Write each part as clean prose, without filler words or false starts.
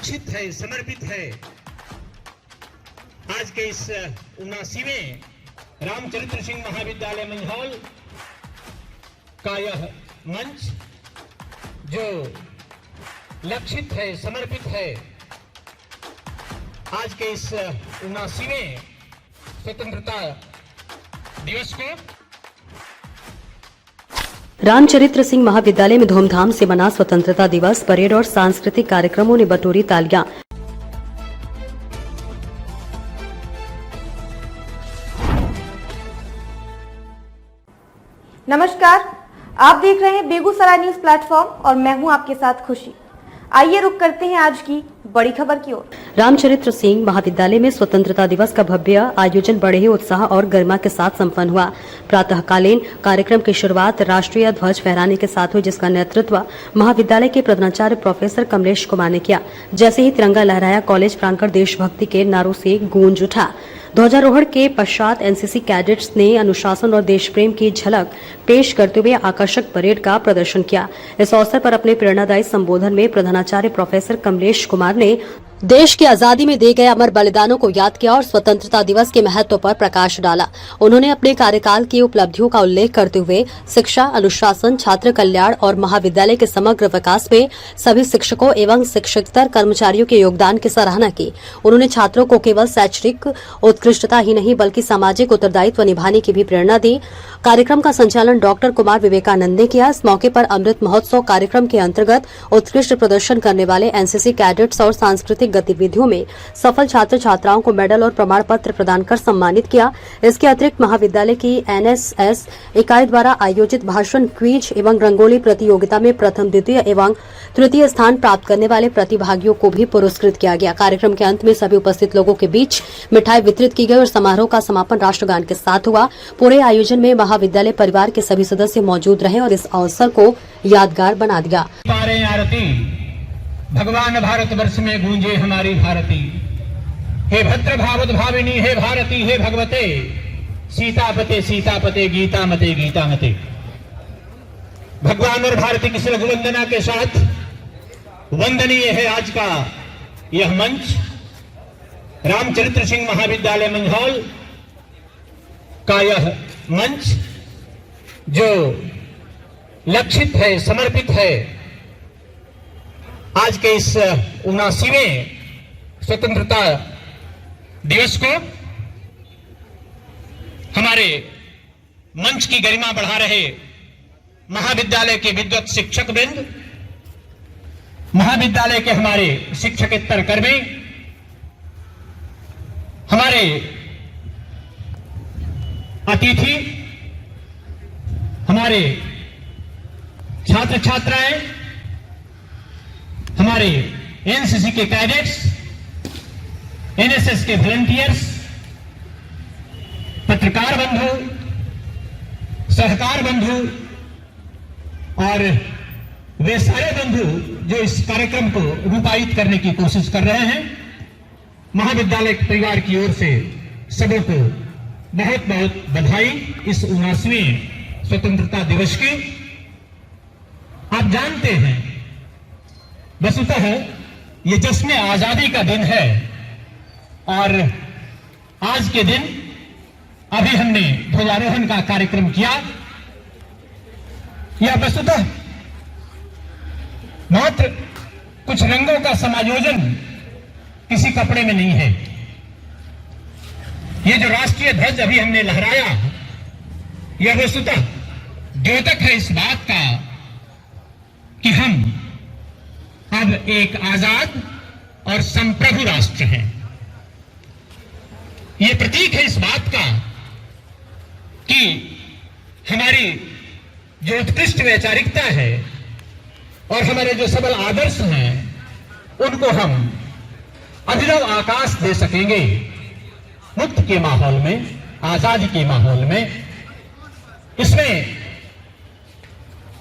लक्षित है, समर्पित है। आज के इस 79वें रामचरित्र सिंह महाविद्यालय मंझौल का यह मंच जो लक्षित है, समर्पित है आज के इस 79वें स्वतंत्रता दिवस को। रामचरित्र सिंह महाविद्यालय में धूमधाम से मना स्वतंत्रता दिवस। परेड और सांस्कृतिक कार्यक्रमों ने बटोरी तालियां। नमस्कार, आप देख रहे हैं बेगूसराय न्यूज प्लेटफॉर्म और मैं हूं आपके साथ खुशी। आइए रुक करते हैं आज की बड़ी खबर की ओर। रामचरित्र सिंह महाविद्यालय में स्वतंत्रता दिवस का भव्य आयोजन बड़े ही उत्साह और गरिमा के साथ संपन्न हुआ। प्रातःकालीन कार्यक्रम की शुरुआत राष्ट्रीय ध्वज फहराने के साथ हुई, जिसका नेतृत्व महाविद्यालय के प्रधानाचार्य प्रोफेसर कमलेश कुमार ने किया। जैसे ही तिरंगा लहराया, कॉलेज प्रांगण देशभक्ति के नारों से गूंज उठा। ध्वजारोहण के पश्चात एनसीसी कैडेट्स ने अनुशासन और देश प्रेम की झलक पेश करते हुए आकर्षक परेड का प्रदर्शन किया। इस अवसर पर अपने प्रेरणादायी संबोधन में प्रधानाचार्य प्रोफेसर कमलेश कुमार ने देश की आजादी में दिए गए अमर बलिदानों को याद किया और स्वतंत्रता दिवस के महत्व पर प्रकाश डाला। उन्होंने अपने कार्यकाल की उपलब्धियों का उल्लेख करते हुए शिक्षा, अनुशासन, छात्र कल्याण और महाविद्यालय के समग्र विकास में सभी शिक्षकों एवं शिक्षकेतर कर्मचारियों के योगदान की सराहना की। उन्होंने छात्रों को केवल शैक्षणिक उत्कृष्टता ही नहीं बल्कि सामाजिक उत्तरदायित्व निभाने की भी प्रेरणा दी। कार्यक्रम का संचालन डॉक्टर कुमार विवेकानंद ने किया। इस मौके पर अमृत महोत्सव कार्यक्रम के अंतर्गत उत्कृष्ट प्रदर्शन करने वाले एनसीसी कैडेट्स और सांस्कृतिक गतिविधियों में सफल छात्र छात्राओं को मेडल और प्रमाण पत्र प्रदान कर सम्मानित किया। इसके अतिरिक्त महाविद्यालय की एनएसएस इकाई द्वारा आयोजित भाषण, क्विज एवं रंगोली प्रतियोगिता में प्रथम, द्वितीय एवं तृतीय स्थान प्राप्त करने वाले प्रतिभागियों को भी पुरस्कृत किया गया। कार्यक्रम के अंत में सभी उपस्थित लोगों के बीच मिठाई वितरित की गई और समारोह का समापन राष्ट्रगान के साथ हुआ। पूरे आयोजन में महाविद्यालय परिवार के सभी सदस्य मौजूद रहे और इस अवसर को यादगार बना दिया। भगवान भारत वर्ष में गूंजे हमारी भारती, हे भद्र भावत भाविनी, हे भारती, हे भगवते सीतापते, सीतापते गीतामते, गीतामते। भगवान और भारती की श्रद्धा वंदना के साथ वंदनीय है आज का यह मंच। रामचरित्र सिंह महाविद्यालय मंझौल का यह मंच जो लक्षित है, समर्पित है आज के इस 79वें स्वतंत्रता दिवस को। हमारे मंच की गरिमा बढ़ा रहे महाविद्यालय के विद्वत शिक्षक वृंद, महाविद्यालय के हमारे शिक्षकेतर कर्मी, हमारे अतिथि, हमारे छात्र छात्राएं, हमारे एनसीसी के कैडेट्स, एनएसएस के वॉलंटियर्स, पत्रकार बंधु, सहकार बंधु और वे सारे बंधु जो इस कार्यक्रम को रूपायित करने की कोशिश कर रहे हैं, महाविद्यालय परिवार की ओर से सभी को बहुत बहुत बधाई इस 79वें स्वतंत्रता दिवस की। आप जानते हैं वस्तुतः ये जश्न आजादी का दिन है और आज के दिन अभी हमने ध्वजारोहण का कार्यक्रम किया। यह वस्तुतः मात्र कुछ रंगों का समायोजन किसी कपड़े में नहीं है। ये जो राष्ट्रीय ध्वज अभी हमने लहराया, यह वस्तुतः द्योतक है इस बात का कि हम अब एक आजाद और संप्रभु राष्ट्र हैं। यह प्रतीक है इस बात का कि हमारी जो उत्कृष्ट वैचारिकता है और हमारे जो सबल आदर्श हैं, उनको हम अभिनव आकाश दे सकेंगे मुक्त के माहौल में, आजादी के माहौल में। इसमें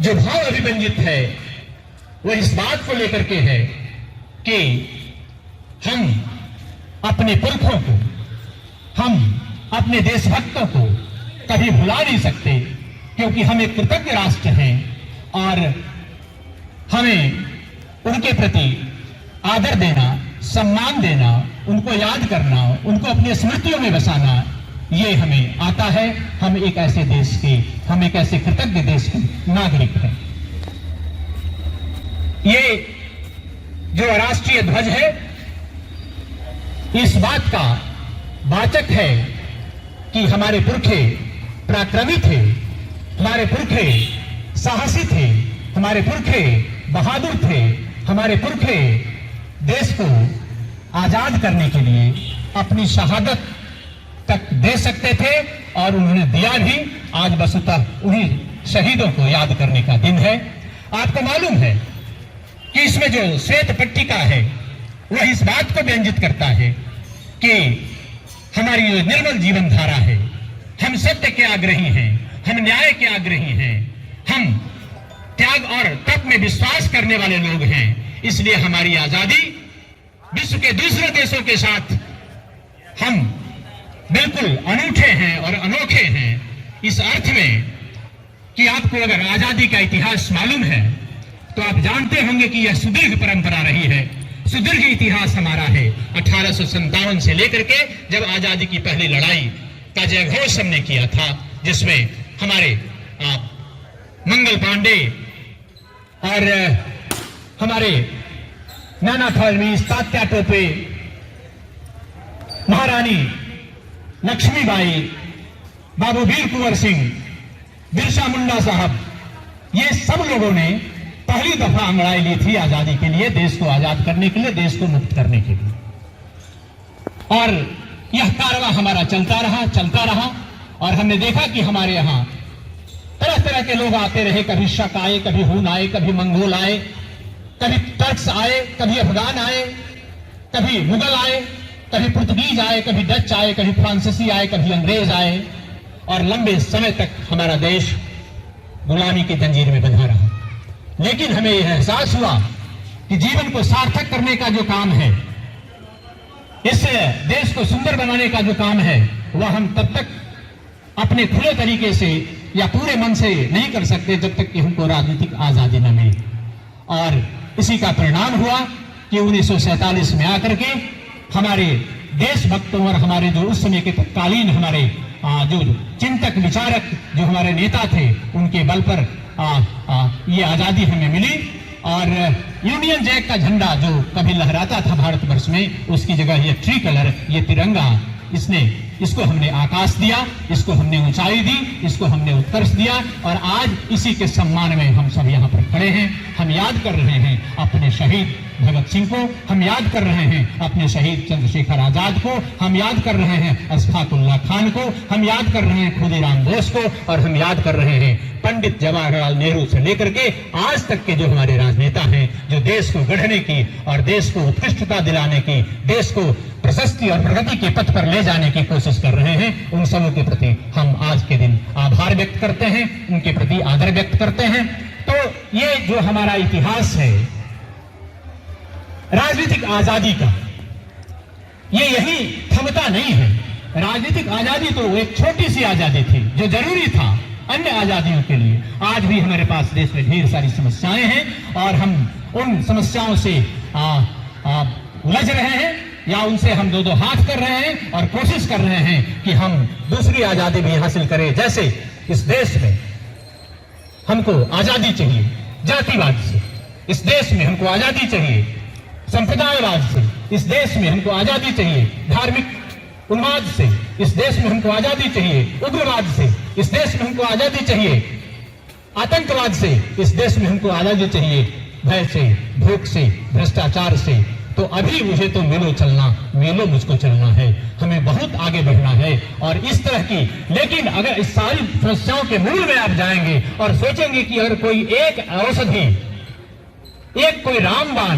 जो भाव अभिव्यंजित है वह इस बात को लेकर के है कि हम अपने पुरखों को, हम अपने देशभक्तों को कभी भुला नहीं सकते, क्योंकि हम एक कृतज्ञ राष्ट्र हैं और हमें उनके प्रति आदर देना, सम्मान देना, उनको याद करना, उनको अपनी स्मृतियों में बसाना, ये हमें आता है। हम एक ऐसे देश के, हम एक ऐसे कृतज्ञ देश के नागरिक हैं। ये जो राष्ट्रीय ध्वज है, इस बात का वाचक है कि हमारे पुरखे पराक्रमी थे, हमारे पुरखे साहसी थे, हमारे पुरखे बहादुर थे, हमारे पुरखे देश को आजाद करने के लिए अपनी शहादत तक दे सकते थे और उन्होंने दिया भी। आज वस्तुतः उन्हीं शहीदों को याद करने का दिन है। आपको मालूम है कि इसमें जो श्वेत पट्टिका है वह इस बात को व्यंजित करता है कि हमारी जो निर्मल जीवन धारा है, हम सत्य के आग्रही हैं, हम न्याय के आग्रही हैं, हम त्याग और तप में विश्वास करने वाले लोग हैं। इसलिए हमारी आजादी विश्व के दूसरे देशों के साथ हम बिल्कुल अनूठे हैं और अनोखे हैं, इस अर्थ में कि आपको अगर आजादी का इतिहास मालूम है तो आप जानते होंगे कि यह सुदीर्घ परंपरा रही है, सुदीर्घ इतिहास हमारा है। 1857 से लेकर के जब आजादी की पहली लड़ाई का जयघोष हमने किया था, जिसमें हमारे मंगल पांडे और हमारे नाना फडणवीस, तात्या टोपे, महारानी लक्ष्मीबाई, बाबू वीर कुंवर सिंह, बिरसा मुंडा साहब, ये सब लोगों ने पहली दफा अंगड़ाई ली थी आजादी के लिए, देश को आजाद करने के लिए, देश को मुक्त करने के लिए। और यह कारवां हमारा चलता रहा और हमने देखा कि हमारे यहां तरह तरह के लोग आते रहे। कभी शक आए, कभी हुन आए, कभी मंगोल आए, कभी टर्क्स आए, कभी अफगान आए, कभी मुगल आए, कभी पुर्तगीज आए, कभी डच आए, कभी फ्रांसीसी आए, कभी अंग्रेज आए, और लंबे समय तक हमारा देश गुलामी की जंजीर में बंधा रहा। लेकिन हमें यह एहसास हुआ कि जीवन को सार्थक करने का जो काम है, इस देश को सुंदर बनाने का जो काम है, वह हम तब तक अपने खुले तरीके से या पूरे मन से नहीं कर सकते जब तक कि हमको राजनीतिक आजादी न मिले। और इसी का परिणाम हुआ कि 1947 में आकर के हमारे देशभक्तों और हमारे जो उस समय के तत्कालीन हमारे जो चिंतक विचारक जो हमारे नेता थे, उनके बल पर ये आजादी हमें मिली। और यूनियन जैक का झंडा जो कभी लहराता था भारतवर्ष में, उसकी जगह ये ट्री कलर, ये तिरंगा, इसको हमने आकाश दिया, इसको हमने ऊंचाई दी, इसको हमने उत्कर्ष दिया। और आज इसी के सम्मान में हम सब यहाँ पर खड़े हैं। हम याद कर रहे हैं अपने शहीद भगत सिंह को, हम याद कर रहे हैं अपने शहीद चंद्रशेखर आजाद को, हम याद कर रहे हैं अशफाक उल्लाह खान को, हम याद कर रहे हैं खुदीराम बोस को, और हम याद कर रहे हैं पंडित जवाहरलाल नेहरू से लेकर के आज तक के जो हमारे राजनेता हैं, जो देश को गढ़ने की और देश को उत्कृष्टता दिलाने की, देश को प्रशस्ति और प्रगति के पथ पर ले जाने की कोशिश कर रहे हैं। उन सबों के प्रति हम आज के दिन आभार व्यक्त करते हैं, उनके प्रति आदर व्यक्त करते हैं। तो ये जो हमारा इतिहास है राजनीतिक आजादी का, ये यही थमता नहीं है। राजनीतिक आजादी तो एक छोटी सी आजादी थी जो जरूरी था अन्य आजादियों के लिए। आज भी हमारे पास देश में ढेर सारी समस्याएं हैं और हम उन समस्याओं से उलझ रहे हैं या उनसे हम दो हाथ कर रहे हैं और कोशिश कर रहे हैं कि हम दूसरी आजादी भी हासिल करें। जैसे इस देश में हमको आजादी चाहिए जातिवाद से, इस देश में हमको आजादी चाहिए संप्रदायवाद से, इस देश में हमको आजादी चाहिए धार्मिक उन्माद से, इस देश में हमको आजादी चाहिए उग्रवाद से, इस देश में हमको आजादी चाहिए आतंकवाद से, इस देश में हमको आजादी चाहिए भय से, भूख से, भ्रष्टाचार से। तो अभी मुझे तो मिलो मुझको चलना है, हमें बहुत आगे बढ़ना है। और इस तरह की, लेकिन अगर इस सारी समस्याओं के मूल में आप जाएंगे और सोचेंगे कि अगर कोई एक औषधि, एक कोई रामबाण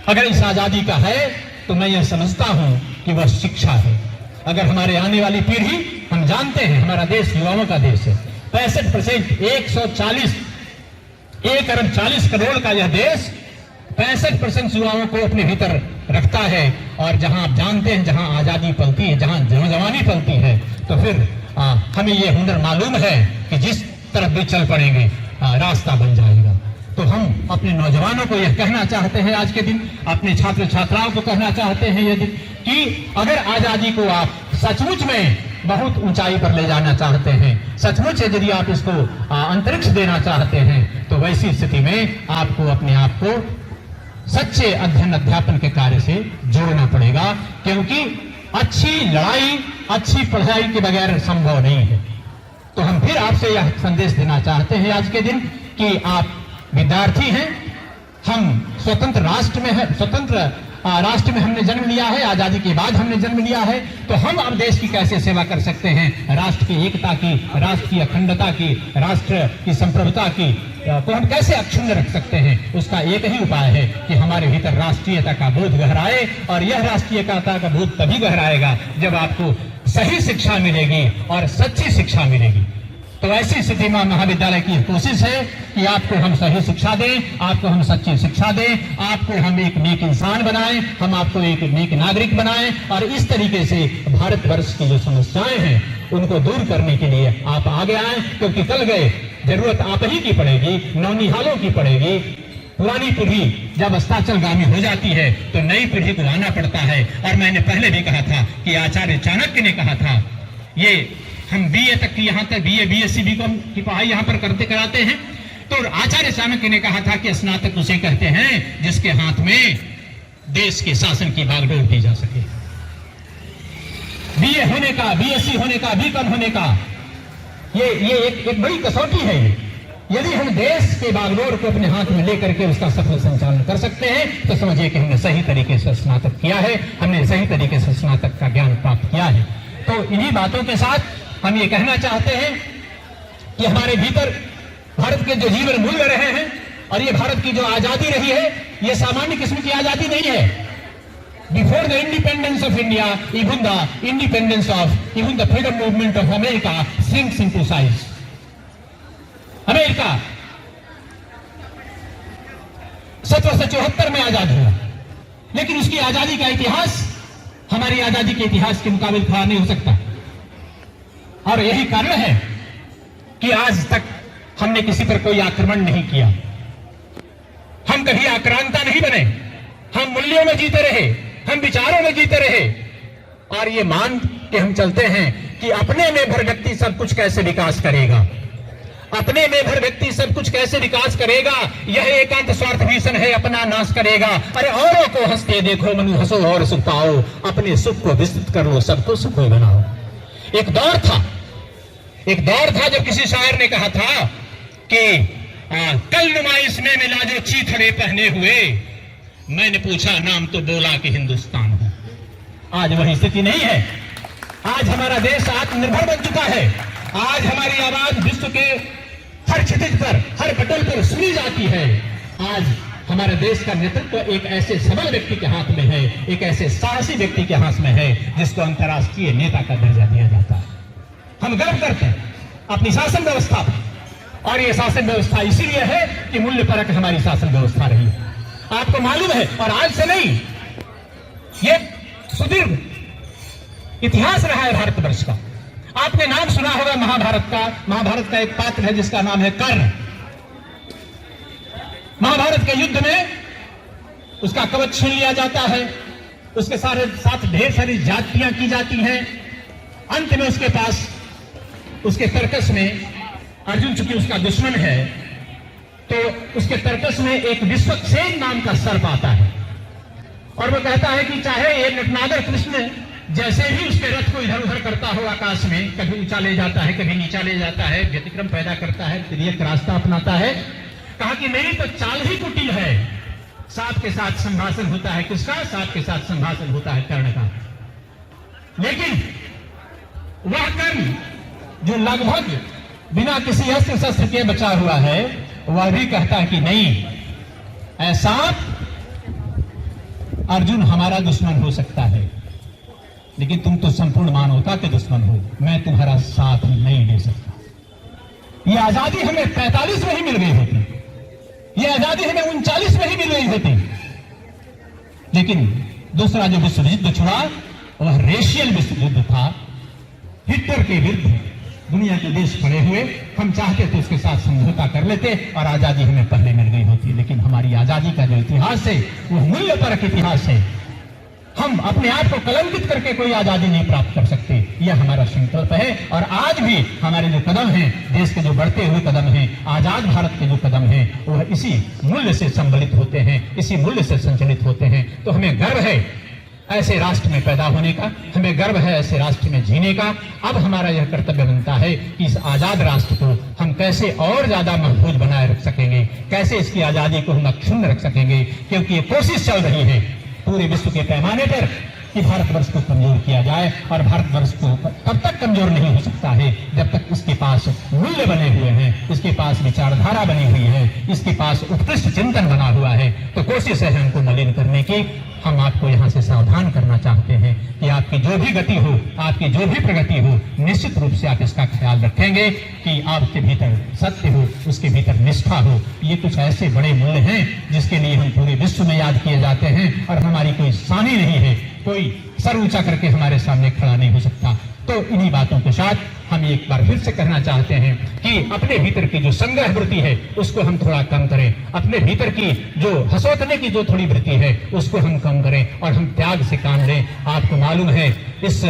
अगर इस आजादी का है, तो मैं यह समझता हूं कि वह शिक्षा है। अगर हमारे आने वाली पीढ़ी, हम जानते हैं हमारा देश युवाओं का देश है, 65% 1 अरब 40 करोड़ का यह देश 65% युवाओं को अपने भीतर रखता है। और जहां आप जानते हैं जहां आजादी पलती है, जहां नौजवानी पलती है, तो फिर हमें यह हुनर मालूम है कि जिस तरफ भी चल पड़ेंगे रास्ता बन जाएगा। तो हम अपने नौजवानों को यह कहना चाहते हैं आज के दिन, अपने छात्र छात्राओं को कहना चाहते हैं ये दिन कि अगर आजादी को आप सचमुच में बहुत ऊंचाई पर ले जाना चाहते हैं, सचमुच यदि आप इसको अंतरिक्ष देना चाहते हैं, तो वैसी स्थिति में आपको अपने आप को सच्चे अध्ययन अध्यापन के कार्य से जोड़ना पड़ेगा, क्योंकि अच्छी लड़ाई, अच्छी पढ़ाई के बगैर संभव नहीं है। तो हम फिर आपसे यह संदेश देना चाहते हैं आज के दिन कि आप विद्यार्थी हैं, हम स्वतंत्र राष्ट्र में है, स्वतंत्र राष्ट्र में हमने जन्म लिया है, आजादी के बाद हमने जन्म लिया है, तो हम अब देश की कैसे सेवा कर सकते हैं, राष्ट्र की एकता की, राष्ट्र की अखंडता की, राष्ट्र की संप्रभुता की को हम कैसे अक्षुण्ण रख सकते हैं। उसका एक ही उपाय है कि हमारे भीतर राष्ट्रीयता का बोध गहराए, और यह राष्ट्रीयता का बोध तभी गहराएगा जब आपको सही शिक्षा मिलेगी और सच्ची शिक्षा मिलेगी। तो ऐसी स्थिति में महाविद्यालय की कोशिश है कि आपको हम सही शिक्षा दें, आपको हम सच्ची शिक्षा दें, आपको हम एक नेक इंसान बनाएं, हम आपको एक नेक नागरिक बनाएं, और इस तरीके से भारतवर्ष की जो समस्याएं हैं उनको दूर करने के लिए आप आगे आएं, क्योंकि कल गए जरूरत आप ही की पड़ेगी, नौनिहालों की पड़ेगी। पुरानी पीढ़ी जब अस्ताचलगामी हो जाती है तो नई पीढ़ी को लाना पड़ता है। और मैंने पहले भी कहा था कि आचार्य चाणक्य ने कहा था, ये हम बीए तक की, यहाँ तक बीए बीएससी बीकॉम की पढ़ाई यहाँ पर कराते हैं, तो आचार्य चाणक्य ने कहा था कि स्नातक उसे कहते हैं जिसके हाथ में देश के शासन की बागडोर दी जा सके। बीए होने का, बीएससी होने का, बीकॉम होने का ये एक बड़ी कसौटी है। यदि हम देश के बागडोर को अपने हाथ में लेकर के उसका सफल संचालन कर सकते हैं तो समझिए कि हमने सही तरीके से स्नातक किया है, हमने सही तरीके से स्नातक का ज्ञान प्राप्त किया है। तो इन्हीं बातों के साथ हम ये कहना चाहते हैं कि हमारे भीतर भारत के जो जीवन मूल्य रहे हैं और ये भारत की जो आजादी रही है, ये सामान्य किस्म की आजादी नहीं है। Before the independence of India, even the freedom movement of America sinks into size. America 1774 में आजाद हुआ, लेकिन उसकी आजादी का इतिहास हमारी आजादी के इतिहास के मुकाबले खड़ा नहीं हो सकता। और यही कारण है कि आज तक हमने किसी पर कोई आक्रमण नहीं किया, हम कभी आक्रांता नहीं बने, हम मूल्यों में जीते रहे, हम विचारों में जीते रहे, और ये मान के हम चलते हैं कि अपने में भर व्यक्ति सब कुछ कैसे विकास करेगा, अपने में भर व्यक्ति सब कुछ कैसे विकास करेगा, यह एकांत स्वार्थ भीषण है, अपना नाश करेगा। अरे औरों को हंसते देखो मनु हंसो और सुख पाओ, अपने सुख को विस्तृत कर लो, सबको सुखों बनाओ। एक दौर था जब किसी शायर ने कहा था कि कल नुमाइश में मिला जो चीथड़े पहने हुए, मैंने पूछा नाम तो बोला कि हिंदुस्तान है। आज वही स्थिति नहीं है। आज हमारा देश आत्मनिर्भर बन चुका है। आज हमारी आवाज विश्व के हर क्षितिज पर, हर पटल पर सुनी जाती है। आज हमारे देश का नेतृत्व एक ऐसे सबल व्यक्ति के हाथ में है, एक ऐसे साहसी व्यक्ति के हाथ में है जिसको अंतर्राष्ट्रीय नेता का दर्जा दिया जाता है। हम गर्व करते हैं अपनी शासन व्यवस्था पर, और ये शासन व्यवस्था इसीलिए है कि मूल्य परक हमारी शासन व्यवस्था रही है। आपको मालूम है, और आज से नहीं, ये सुदीर्घ इतिहास रहा है भारतवर्ष का। आपने नाम सुना होगा महाभारत का। महाभारत का एक पात्र है जिसका नाम है कर्ण। महाभारत के युद्ध में उसका कवच छीन लिया जाता है, उसके साथ ढेर सारी जातियां की जाती हैं। अंत में उसके पास, उसके तर्कस में, अर्जुन चूंकि उसका दुश्मन है, तो उसके तर्कस में एक विश्वक्सेन नाम का सर्प आता है, और वो कहता है कि चाहे ये नटनागर कृष्ण जैसे भी उसके रथ को इधर उधर करता हो आकाश में, कभी ऊंचा ले जाता है, कभी नीचा ले जाता है, व्यतिक्रम पैदा करता है, फिर एक रास्ता अपनाता है। कहा कि मेरी तो चाल ही कुटिल है। साथ के साथ संभाषण होता है किसका? साथ के साथ संभाषण होता है कर्ण का। लेकिन वह कर्ण जो लगभग बिना किसी अस्त्र शस्त्र के बचा हुआ है, वह भी कहता है कि नहीं, ऐसा अर्जुन हमारा दुश्मन हो सकता है, लेकिन तुम तो संपूर्ण मानवता के दुश्मन हो, मैं तुम्हारा साथ नहीं दे सकता। यह आजादी हमें 45 में ही मिल गई होती, यह आजादी हमें 39 में ही मिल गई होती। लेकिन दूसरा जो विश्व युद्ध छुड़ा वह रेशियल विश्व युद्ध था, हिटलर के विरुद्ध, दुनिया के देश पड़े हुए, हम चाहते तो उसके साथ समझौता कर लेते और आजादी हमें पहले मिल गई होती। लेकिन हमारी आजादी का जो इतिहास है वो मूल्यपरक इतिहास है। हम अपने आप को कलंकित करके कोई आजादी नहीं प्राप्त कर सकते, यह हमारा संकल्प है। और आज भी हमारे जो कदम हैं, देश के जो बढ़ते हुए कदम हैं, आजाद भारत के जो कदम हैं, वह इसी मूल्य से संबलित होते हैं, इसी मूल्य से संचालित होते हैं। तो हमें गर्व है ऐसे राष्ट्र में पैदा होने का, हमें गर्व है ऐसे राष्ट्र में जीने का। अब हमारा यह कर्तव्य बनता है कि इस आजाद राष्ट्र को हम कैसे और ज्यादा महफूज बनाए रख सकेंगे, कैसे इसकी आजादी को हम अक्षुण्ण रख सकेंगे, क्योंकि ये कोशिश चल रही है पूरे विश्व के पैमाने पर कि भारतवर्ष को कमजोर किया जाए। और भारतवर्ष को तब तक कमजोर नहीं हो सकता है जब तक इसके पास मूल्य बने हुए हैं, इसके पास विचारधारा बनी हुई है, इसके पास उत्कृष्ट चिंतन बना हुआ है। तो कोशिश है हमको मलिन करने की। हम आपको यहाँ से सावधान करना चाहते हैं कि आपकी जो भी गति हो, आपकी जो भी प्रगति हो, निश्चित रूप से आप इसका ख्याल रखेंगे कि आपके भीतर सत्य हो, उसके भीतर निष्ठा हो। ये कुछ ऐसे बड़े मूल्य हैं जिसके लिए हम पूरे विश्व में याद किए जाते हैं और हमारी कोई सानी नहीं है, कोई सर ऊंचा करके हमारे सामने खड़ा नहीं हो सकता। तो इन्हीं बातों के साथ हम एक बार फिर से कहना चाहते हैं कि अपने भीतर की जो संग्रह वृत्ति है उसको हम थोड़ा कम करें, अपने भीतर की जो हंसोतने की जो थोड़ी वृत्ति है उसको हम कम करें और हम त्याग से काम लें। आपको मालूम है इस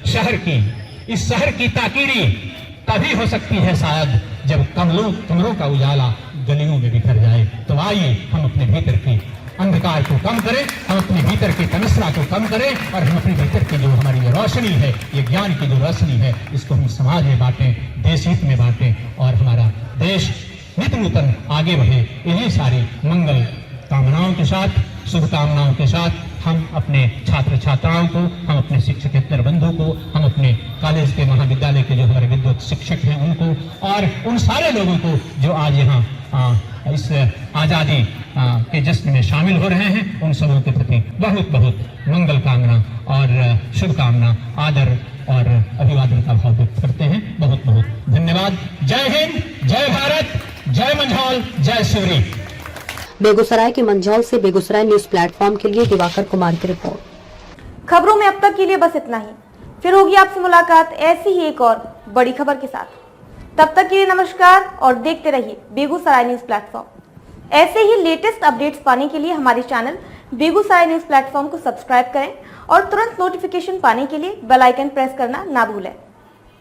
शहर की ताकीरी तभी हो सकती है शायद जब कमरों का उजाला गलियों में बिखर जाए। तो आइए हम अपने भीतर की अंधकार को कम करें, हम अपने भीतर की तमस्या को कम करें और हम अपने भीतर की जो हमारी ये रोशनी है, ये ज्ञान की जो रोशनी है, इसको हम समाज में बांटें, देश हित में बांटें और हमारा देश नित नूतन आगे बढ़े। इन्हीं सारी मंगल कामनाओं के साथ, शुभकामनाओं के साथ हम अपने छात्र छात्राओं को, हम अपने शिक्षकेतर बंधु को, हम अपने कॉलेज के महाविद्यालय के जो हमारे विद्युत शिक्षक हैं उनको और उन सारे लोगों को जो आज यहाँ इस आजादी के जश्न में शामिल हो रहे हैं, उन सबों के प्रति बहुत बहुत मंगल कामना और शुभकामना, आदर और अभिवादन का भाव व्यक्त करते हैं। बहुत बहुत धन्यवाद। जय हिंद, जय भारत, जय मंझौल, जय सूरी। बेगूसराय के मंझौल से बेगूसराय न्यूज प्लेटफॉर्म के लिए दिवाकर कुमार की रिपोर्ट। खबरों में अब तक के लिए बस इतना ही। फिर होगी आपसे मुलाकात ऐसी ही एक और बड़ी खबर के साथ। तब तक के लिए नमस्कार और देखते रहिए बेगूसराय न्यूज प्लेटफॉर्म। ऐसे ही लेटेस्ट अपडेट्स पाने के लिए हमारे चैनल बेगूसराय न्यूज प्लेटफॉर्म को सब्सक्राइब करें और तुरंत नोटिफिकेशन पाने के लिए बेल आइकन प्रेस करना ना भूलें।